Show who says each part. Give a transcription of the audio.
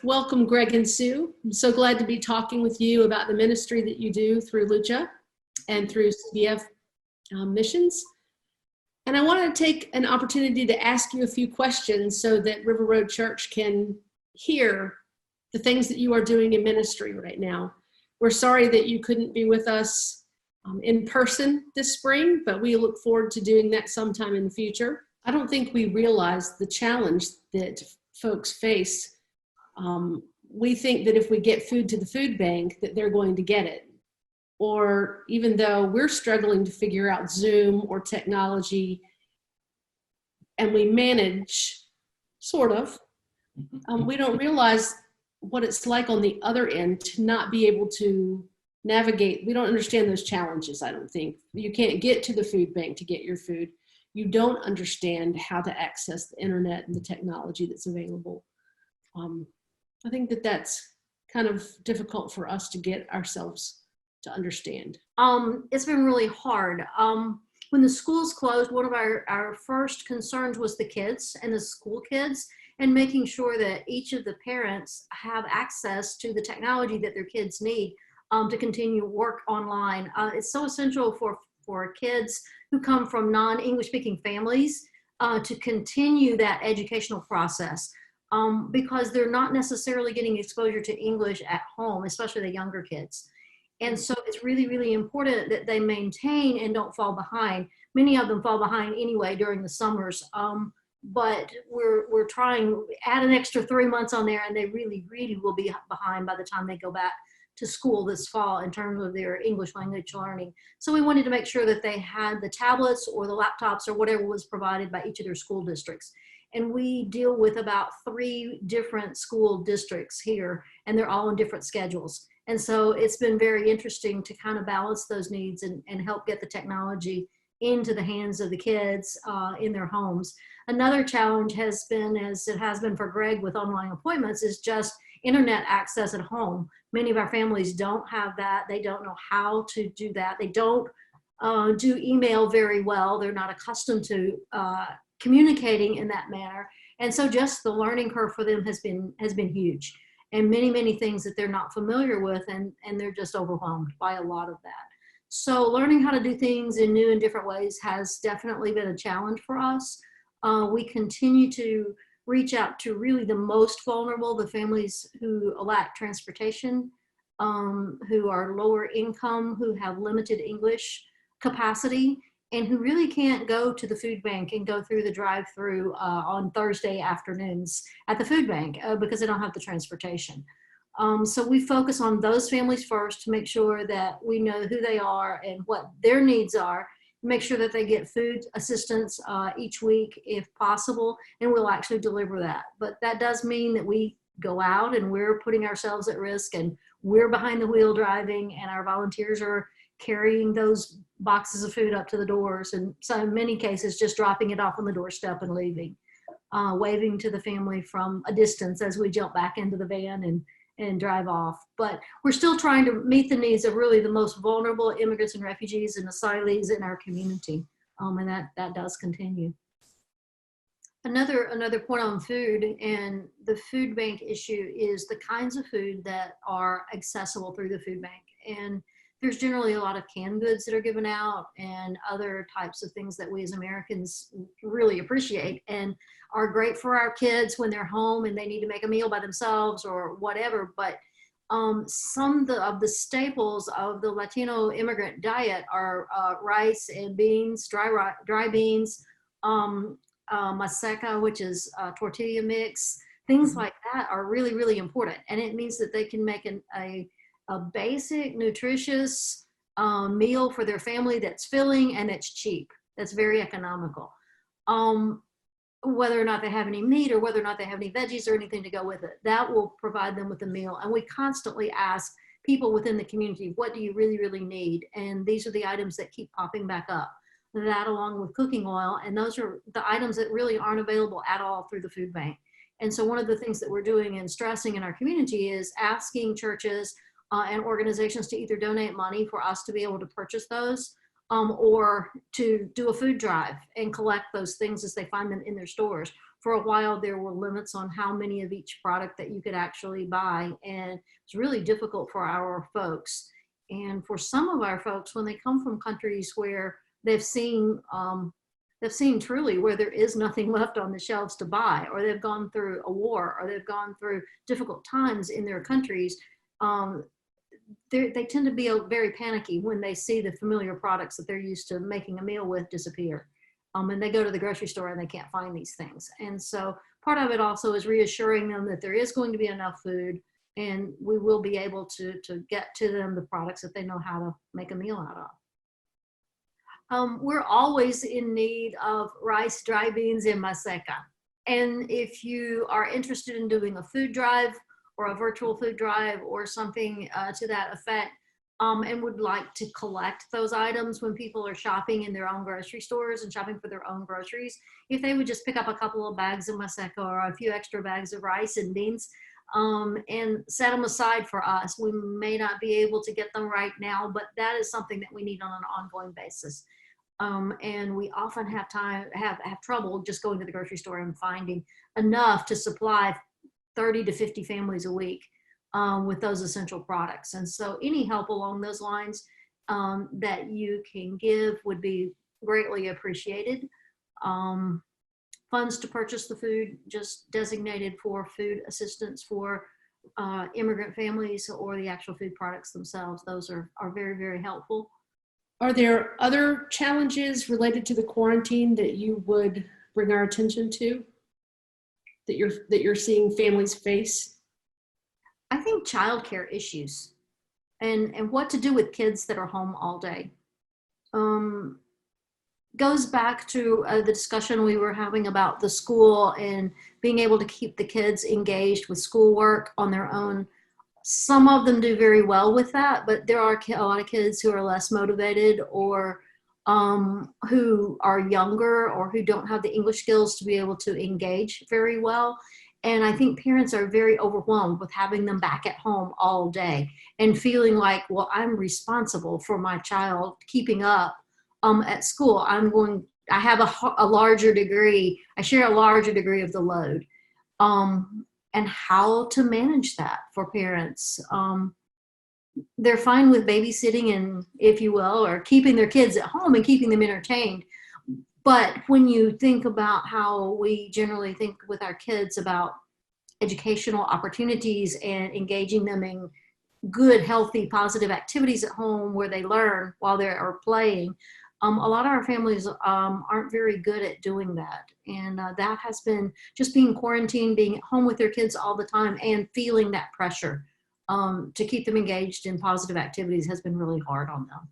Speaker 1: Welcome, Greg and Sue. I'm so glad to be talking with you about the ministry that you do through LUCHA and through CBF missions. And I want to take an opportunity to ask you a few questions so that River Road Church can hear the things that you are doing in ministry right now. We're sorry that you couldn't be with us in person this spring, but we look forward to doing that sometime in the future. I don't think we realize the challenge that folks face. We think that if we get food to the food bank, that they're going to get it. Or even though we're struggling to figure out Zoom or technology, and we manage, sort of, we don't realize what it's like on the other end to not be able to navigate. We don't understand those challenges, I don't think. You can't get to the food bank to get your food. You don't understand how to access the internet and the technology that's available. I think that that's kind of difficult for us to get ourselves to understand.
Speaker 2: It's been really hard. When the schools closed, one of our first concerns was the kids and the school kids, and making sure that each of the parents have access to the technology that their kids need to continue work online. It's so essential for kids who come from non-English speaking families to continue that educational process. Because they're not necessarily getting exposure to English at home, especially the younger kids. And so it's really, really important that they maintain and don't fall behind. Many of them fall behind anyway during the summers, but we're trying, add an extra 3 months on there, and they really, really will be behind by the time they go back to school this fall in terms of their English language learning. So we wanted to make sure that they had the tablets or the laptops or whatever was provided by each of their school districts. And we deal with about 3 different school districts here, and they're all on different schedules. And so it's been very interesting to kind of balance those needs and help get the technology into the hands of the kids in their homes. Another challenge has been, as it has been for Greg with online appointments, is just internet access at home. Many of our families don't have that. They don't know how to do that. They don't do email very well. They're not accustomed to communicating in that manner. And so just the learning curve for them has been huge, and many things that they're not familiar with, and they're just overwhelmed by a lot of that. So learning how to do things in new and different ways has definitely been a challenge for us. We continue to reach out to really the most vulnerable, the families who lack transportation, who are lower income, who have limited English capacity, and who really can't go to the food bank and go through the drive-through on Thursday afternoons at the food bank because they don't have the transportation. So we focus on those families first to make sure that we know who they are and what their needs are, make sure that they get food assistance each week if possible, and we'll actually deliver that. But that does mean that we go out and we're putting ourselves at risk, and we're behind the wheel driving, and our volunteers are carrying those boxes of food up to the doors, and so in many cases just dropping it off on the doorstep and leaving, waving to the family from a distance as we jump back into the van and drive off. But we're still trying to meet the needs of really the most vulnerable immigrants and refugees and asylees in our community, and that does continue. Another point on food and the food bank issue is the kinds of food that are accessible through the food bank. And there's generally a lot of canned goods that are given out and other types of things that we as Americans really appreciate and are great for our kids when they're home and they need to make a meal by themselves or whatever. But some of the staples of the Latino immigrant diet are rice and beans, dry beans, maseca, which is tortilla mix. Things like that are really, really important. And it means that they can make a basic, nutritious meal for their family that's filling and that's cheap, that's very economical. Whether or not they have any meat or whether or not they have any veggies or anything to go with it, that will provide them with a meal. And we constantly ask people within the community, what do you really, really need? And these are the items that keep popping back up. That along with cooking oil, and those are the items that really aren't available at all through the food bank. And so one of the things that we're doing and stressing in our community is asking churches and organizations to either donate money for us to be able to purchase those or to do a food drive and collect those things as they find them in their stores, for a while there were limits on how many of each product that you could actually buy, and it's really difficult for our folks. And for some of our folks, when they come from countries where they've seen truly where there is nothing left on the shelves to buy, or they've gone through a war, or they've gone through difficult times in their countries, they tend to be very panicky when they see the familiar products that they're used to making a meal with disappear. And they go to the grocery store and they can't find these things. And so part of it also is reassuring them that there is going to be enough food, and we will be able to get to them the products that they know how to make a meal out of. We're always in need of rice, dry beans, and maseca. And if you are interested in doing a food drive or a virtual food drive or something to that effect, and would like to collect those items when people are shopping in their own grocery stores and shopping for their own groceries, if they would just pick up a couple of bags of maseca or a few extra bags of rice and beans, and set them aside for us. We may not be able to get them right now, but that is something that we need on an ongoing basis. And we often have trouble just going to the grocery store and finding enough to supply 30 to 50 families a week with those essential products. And so any help along those lines that you can give would be greatly appreciated. Funds to purchase the food just designated for food assistance for immigrant families, or the actual food products themselves, those are very, very helpful.
Speaker 1: Are there other challenges related to the quarantine that you would bring our attention to, that you're seeing families face?
Speaker 2: I think childcare issues and what to do with kids that are home all day. Goes back to the discussion we were having about the school and being able to keep the kids engaged with schoolwork on their own. Some of them do very well with that, but there are a lot of kids who are less motivated, or who are younger, or who don't have the English skills to be able to engage very well. And I think parents are very overwhelmed with having them back at home all day and feeling like, well, I'm responsible for my child keeping up at school. I have a larger degree, I share a larger degree of the load. And how to manage that for parents. They're fine with babysitting and, if you will, or keeping their kids at home and keeping them entertained. But when you think about how we generally think with our kids about educational opportunities and engaging them in good, healthy, positive activities at home where they learn while they are playing, a lot of our families aren't very good at doing that. And that has been just being quarantined, being at home with their kids all the time and feeling that pressure to keep them engaged in positive activities has been really hard on them.